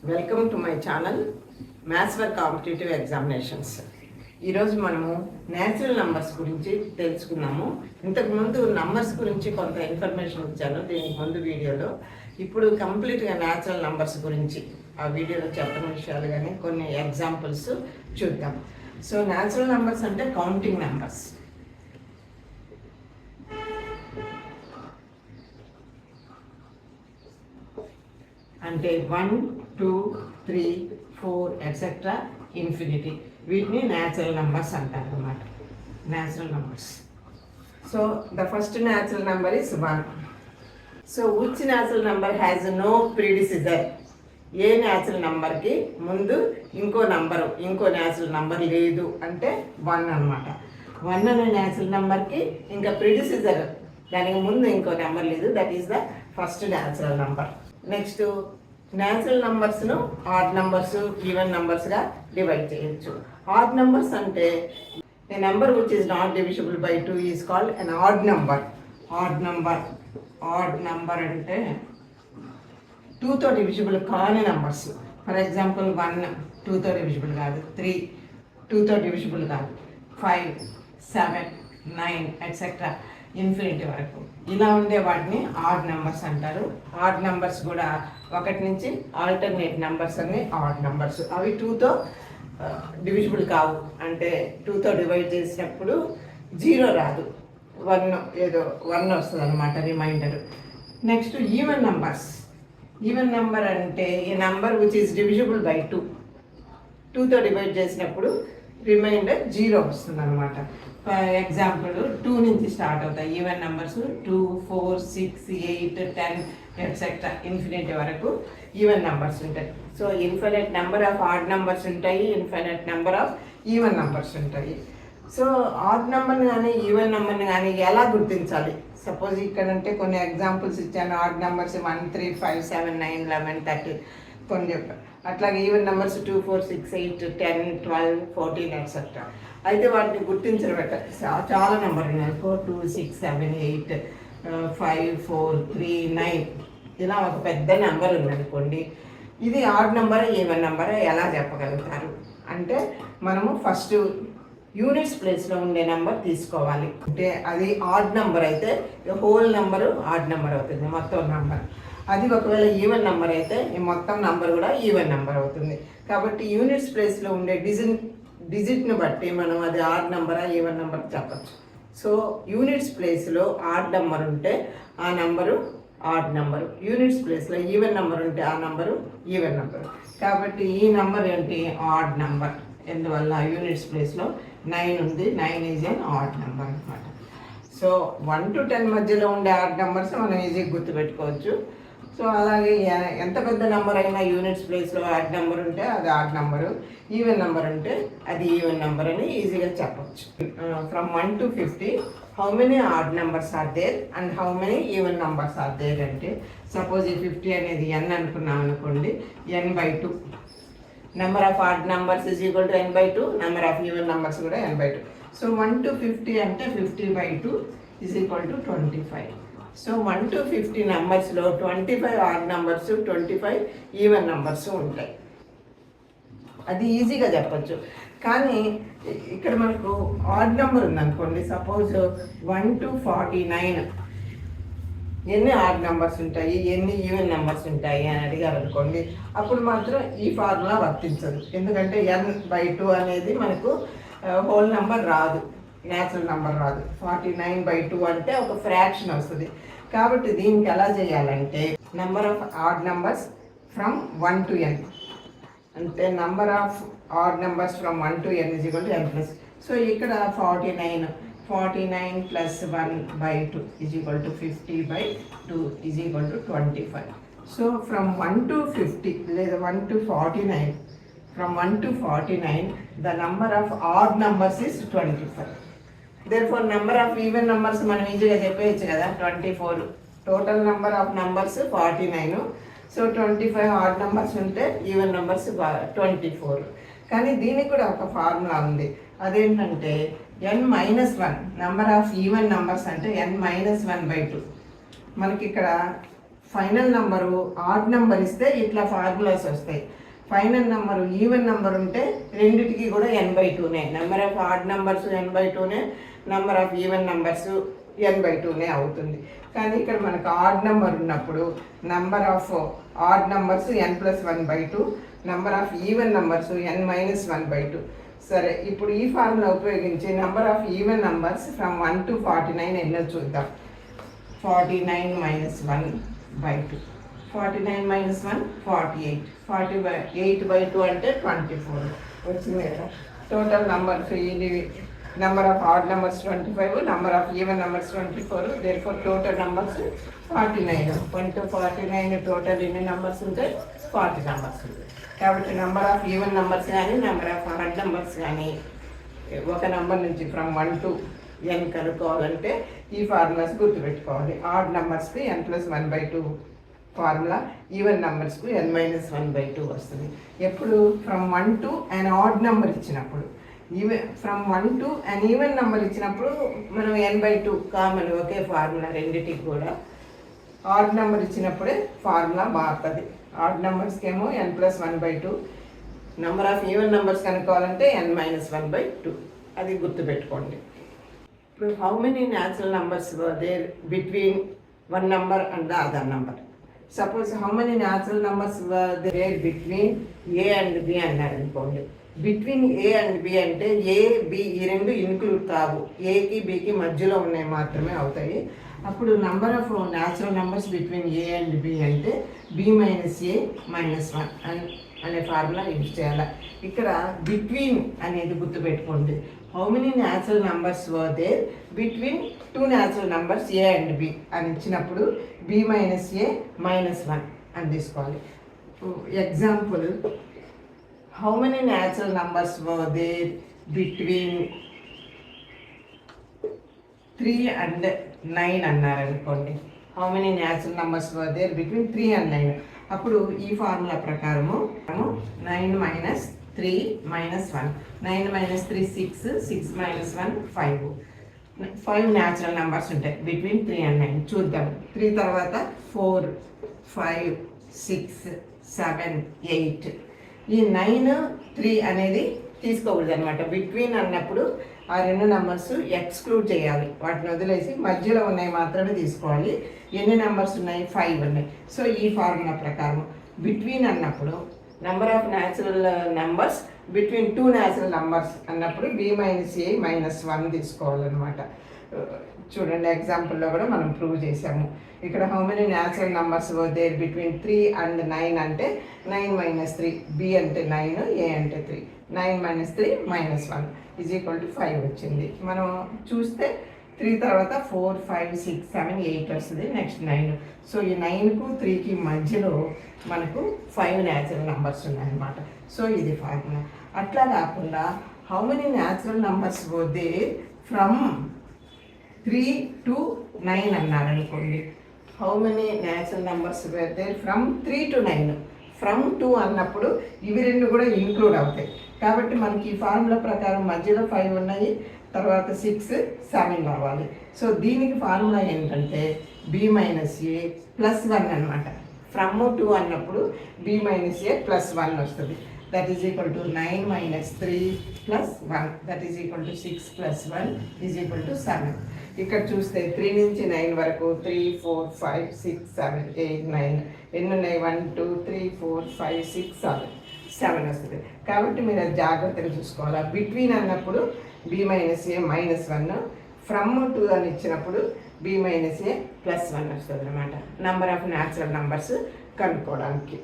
Welcome to my channel maths for competitive examinations. ఈరోజు మనము natural numbers గురించి తెలుసుకున్నాము. ఇంతకుముందు నంబర్స్ గురించి కొంత ఇన్ఫర్మేషన్ ఇచ్చాను దీనికి ముందు వీడియోలో. ఇప్పుడు కంప్లీట్గా న్యాచురల్ నంబర్స్ గురించి ఆ వీడియోలో చెప్పిన విషయాలు కానీ కొన్ని ఎగ్జాంపుల్స్ చూద్దాం. సో న్యాచురల్ నంబర్స్ అంటే కౌంటింగ్ నంబర్స్. అంటే 1, 2, 3, 4 ఎట్సెట్రా ఇన్ఫినిటీ, వీటిని న్యాచురల్ నంబర్స్ అంటారు అన్నమాట. Natural numbers. So the first natural number is 1. So which natural number has no predecessor? ఏ న్యాచురల్ నంబర్కి ముందు ఇంకో న్యాచురల్ నంబర్ లేదు అంటే 1 అనమాట. 1 అనే న్యాచురల్ నెంబర్కి ఇంకా ప్రీడిసిజర్, దానికి ముందు ఇంకో నెంబర్ లేదు. That is the first natural number. Next natural నంబర్స్ను ఆడ్ నంబర్స్, ఈవెన్ నంబర్స్గా డివైడ్ చేయొచ్చు. ఆడ్ నంబర్స్ అంటే a number which is not divisible by 2 is called an odd number. Odd number అంటే 2తో డివిజిబుల్ కాని నంబర్స్. ఫర్ ఎగ్జాంపుల్ 1 2తో divisible కాదు, 3 2తో డివిజిబుల్ కాదు, 5, 7, 9 ఎట్సెట్రా ఇన్ఫినిటీ వరకు ఇలా ఉండే వాటిని ఆడ్ నెంబర్స్ అంటారు. ఆడ్ నెంబర్స్ కూడా 1 నుంచి ఆల్టర్నేట్ నెంబర్స్ అన్ని ఆడ్ నెంబర్స్. అవి 2తో డివిజిబుల్ కావు, అంటే 2తో డివైడ్ చేసినప్పుడు 0 రాదు, 1 వస్తుంది అనమాట remainder. Next even numbers. Even number అంటే ఈ number which is divisible by 2తో డివైడ్ చేసినప్పుడు రిమైండర్ 0 వస్తుంది అనమాట. ఫర్ ఎగ్జాంపుల్ 2 నుంచి స్టార్ట్ అవుతాయి ఈవెన్ నెంబర్స్. 2, 4, 6, 8, 10 ఎట్సెట్రా ఇన్ఫినిటీ వరకు ఈవెన్ నెంబర్స్ ఉంటాయి. So infinite number of odd numbers ఉంటాయి, infinite number of even numbers ఉంటాయి. సో ఆడ్ నెంబర్ని కానీ ఈవెన్ నెంబర్ని కానీ ఎలా గుర్తించాలి? సపోజ్ ఇక్కడంటే కొన్ని ఎగ్జాంపుల్స్ ఇచ్చాను. ఆడ్ నెంబర్స్ 1, 3, 5, 7, 9, 11, 13 కొన్ని చెప్పాను. అట్లాగే ఈవెన్ నెంబర్స్ 2, 4, 6, 8, 10, 12, 14 ఎట్సెట్రా. అయితే వాటిని గుర్తించడం చాలా నెంబర్ ఉన్నాయి. 4, 2, 6, 7, 8, 5, 4, 3, 9 ఇలా ఒక పెద్ద నెంబర్ ఉందనుకోండి. ఇది ఆడ్ నెంబర్ ఈవెన్ నెంబర్ ఎలా చెప్పగలుగుతారు అంటే మనము ఫస్ట్ యూనిట్స్ ప్లేస్లో ఉండే నెంబర్ తీసుకోవాలి. అంటే అది ఆడ్ నెంబర్ అయితే హోల్ నెంబరు ఆడ్ నెంబర్ అవుతుంది, మొత్తం నెంబర్. అది ఒకవేళ ఈవెన్ నెంబర్ అయితే ఈ మొత్తం నెంబర్ కూడా ఈవెన్ నెంబర్ అవుతుంది. కాబట్టి యూనిట్స్ ప్లేస్లో ఉండే డిజిట్ని బట్టి మనం అది ఆడ్ నెంబరా ఈవెన్ నెంబర్ చెప్పచ్చు. సో యూనిట్స్ ప్లేస్లో ఆడ్ నెంబర్ ఉంటే ఆ నెంబరు ఆడ్ నెంబరు, యూనిట్స్ ప్లేస్లో ఈవెన్ నెంబర్ ఉంటే ఆ నెంబరు ఈవెన్ నెంబరు. కాబట్టి ఈ నెంబర్ ఏంటి? Odd number. ఎందువల్ల యూనిట్స్ ప్లేస్లో 9 ఉంది, 9 ఈజ్ ఎన్ ఆడ్ నెంబర్ అనమాట. సో 1 to 10 మధ్యలో ఉండే ఆడ్ నెంబర్స్ మనం ఈజీగా గుర్తుపెట్టుకోవచ్చు. సో అలాగే ఎంత పెద్ద నెంబర్ అయినా యూనిట్స్ ప్లేస్లో ఆడ్ నెంబర్ ఉంటే అది ఆడ్ నెంబరు, ఈవెన్ నెంబర్ ఉంటే అది ఈవెన్ నెంబర్ అని ఈజీగా చెప్పవచ్చు. From 1 to 50 how many odd numbers are there and how many even numbers are there అంటే సపోజ్ ఈ 50 అనేది n అనుకున్నాం అనుకోండి, n/2. Number of odd numbers is equal to n/2, number of even numbers కూడా n/2. So 1 to 50 అంటే 50/2 is equal to 25. So 1 to 50 నెంబర్స్లో 25 odd numbers, 25 even numbers ఉంటాయి. అది ఈజీగా చెప్పచ్చు. కానీ ఇక్కడ మనకు ఆడ్ నెంబర్ ఉందనుకోండి, సపోజ్ 1 to 49 ఎన్ని ఆడ్ నెంబర్స్ ఉంటాయి, ఎన్ని ఈవెన్ నెంబర్స్ ఉంటాయి అని అడిగారు అనుకోండి, అప్పుడు మాత్రం ఈ ఫార్ములా వర్తించదు. ఎందుకంటే n/2 అనేది మనకు హోల్ నెంబర్ రాదు, న్యాచురల్ నెంబర్ రాదు. 49/2 అంటే ఒక ఫ్రాక్షన్ వస్తుంది. కాబట్టి దీనికి ఎలా చేయాలంటే number of odd numbers from 1 to n అంటే number of odd numbers from 1 to n is equal to n+. So ఇక్కడ 49 plus 1/2 is equal to 50/2 is equal to 25. So from 1 to 50 లేదా 1 to 49, from 1 to 49 the number of odd numbers is 25. Therefore number of even numbers మనం ఈజీగా చెప్పేయచ్చు కదా, 24. Total number of numbers 49. So 25 odd numbers ఉంటే even numbers 24. కానీ దీనికి కూడా ఒక formula ఉంది. అదేంటంటే n-1 number of even numbers అంటే n-1/2. మనకి ఇక్కడ ఫైనల్ నెంబరు ఆడ్ నెంబర్ ఇస్తే ఇట్లా ఫార్ములాస్ వస్తాయి. ఫైనల్ నెంబరు ఈవెన్ నెంబర్ ఉంటే రెండిటికి కూడా n/2నే. నెంబర్ ఆఫ్ ఆడ్ నెంబర్స్ n/2నే, నెంబర్ ఆఫ్ ఈవెన్ నెంబర్స్ n/2నే అవుతుంది. కానీ ఇక్కడ మనకు ఆడ్ నెంబర్ ఉన్నప్పుడు number of odd numbers n+1/2, number of even numbers n-1/2. సరే, ఇప్పుడు ఈ ఫార్ములా ఉపయోగించి number of even numbers from 1 to 49 ఎన్నో చూద్దాం. 49 - 1/2. 49 - 1 48. 48/2 అంటే 24 వచ్చింది కదా. టోటల్ నెంబర్స్ ఇది number of odd numbers 25, number of even numbers 24. Therefore total numbers 49. 1 to 49 total ఎన్ని నెంబర్స్ ఉంటాయి? 40 నెంబర్స్ ఉంటాయి. కాబట్టి నెంబర్ ఆఫ్ ఈవెన్ నెంబర్స్ కానీ నెంబర్ ఆఫ్ ఆడ్ నెంబర్స్ కానీ ఒక నెంబర్ నుంచి ఫ్రమ్ 1 to n కనుక్కోవాలంటే ఈ ఫార్ములాస్ గుర్తుపెట్టుకోవాలి. ఆడ్ నెంబర్స్కి n+1/2 ఫార్ములా, ఈవెన్ నెంబర్స్కు n-1/2 వస్తుంది. ఎప్పుడు from 1 to an odd number ఇచ్చినప్పుడు. From 1 to an even number ఇచ్చినప్పుడు మనం n/2 కామన్, ఒకే ఫార్ములా రెండింటికి కూడా. ఆడ్ నెంబర్ ఇచ్చినప్పుడే ఫార్ములా మారుతుంది. ఆడ్ నెంబర్స్కి ఏమో n+1/2, number of even numbers కనుక్కోవాలంటే n-1/2. అది గుర్తుపెట్టుకోండి. ఇప్పుడు how many natural numbers were there between one number and the other number? Suppose how many natural numbers were there between A and B అన్నారు అనుకోండి. Between A and B అంటే ఏ, B ఈ రెండు include కావు, ఏకి బికి మధ్యలో ఉన్నాయి మాత్రమే అవుతాయి. అప్పుడు number of natural numbers between A and B అంటే b-a-1 అనే ఫార్ములా యూజ్ చేయాలి. ఇక్కడ బిట్వీన్ అనేది గుర్తుపెట్టుకోండి. How many natural numbers were there between two natural numbers A and B అని ఇచ్చినప్పుడు b-a-1 అని తీసుకోవాలి. Example, how many natural numbers were there between 3 and 9 అన్నారనుకోండి. How many natural numbers were there between 3 and 9. అప్పుడు ఈ formula ప్రకారము 9 - 3 - 1. 9 - 3 6, 6 - 1 5. 5 natural numbers ఉంటాయి between 3 and 9. చూద్దాం. 3 తర్వాత 4, 5, 6, 7, 8. ఈ 9, 3 అనేది తీసుకోకూడదు అనమాట. బిట్వీన్ అన్నప్పుడు ఆ రెండు నెంబర్స్ ఎక్స్క్లూడ్ చేయాలి, వాటిని వదిలేసి మధ్యలో ఉన్నాయి మాత్రమే తీసుకోవాలి. ఎన్ని నెంబర్స్ ఉన్నాయి? 5 ఉన్నాయి. సో ఈ ఫార్ములా ప్రకారం బిట్వీన్ అన్నప్పుడు number of natural numbers between two natural numbers అన్నప్పుడు b-a-1 తీసుకోవాలన్నమాట. చూడండి, ఎగ్జాంపుల్లో కూడా మనం ప్రూవ్ చేసాము. ఇక్కడ how many natural numbers there between 3 and 9 అంటే 9 - 3, b అంటే 9, a అంటే 3. 9 - 3 - 1 = 5 వచ్చింది. మనం చూస్తే 3 తర్వాత 4, 5, 6, 7, 8 వస్తుంది. నెక్స్ట్ 9. సో ఈ 9కు 3కి మధ్యలో మనకు 5 న్యాచురల్ నెంబర్స్ ఉన్నాయన్నమాట. సో ఇది ఫార్ములా. అట్లా కాకుండా హౌ మెనీ న్యాచురల్ నెంబర్స్ పోతే ఫ్రమ్ 3 to 9 అన్నారనుకోండి. హౌ మెనీ న్యాచురల్ నెంబర్స్ పోతే ఫ్రమ్ 3 to 9. ఫ్రమ్ 2 అన్నప్పుడు ఇవి రెండు కూడా ఇంక్లూడ్ అవుతాయి. కాబట్టి మనకి ఈ ఫార్ములా ప్రకారం మధ్యలో 5 ఉన్నాయి, తర్వాత 6, 7 రావాలి. సో దీనికి ఫార్ములా ఏంటంటే b-a+1 అనమాట. ఫ్రమ్ 2 అన్నప్పుడు b-a+1 వస్తుంది. That is equal to 9 - 3 + 1 that is equal to 6 + 1 is equal to 7. ఇక్కడ చూస్తే 3 నుంచి 9 వరకు 3, 4, 5, 6, 7, 8, 9 ఎన్ని ఉన్నాయి? 1, 2, 3, 4, 5, 6, 7 వస్తుంది. కాబట్టి మీరు అది జాగ్రత్తగా చూసుకోవాలి. బిట్వీన్ అన్నప్పుడు b-a-1, ఫ్రమ్ 2 అని ఇచ్చినప్పుడు b-a+1 వస్తుంది అనమాట. నెంబర్ ఆఫ్ న్యాచురల్ నెంబర్స్ కనుక్కోవడానికి.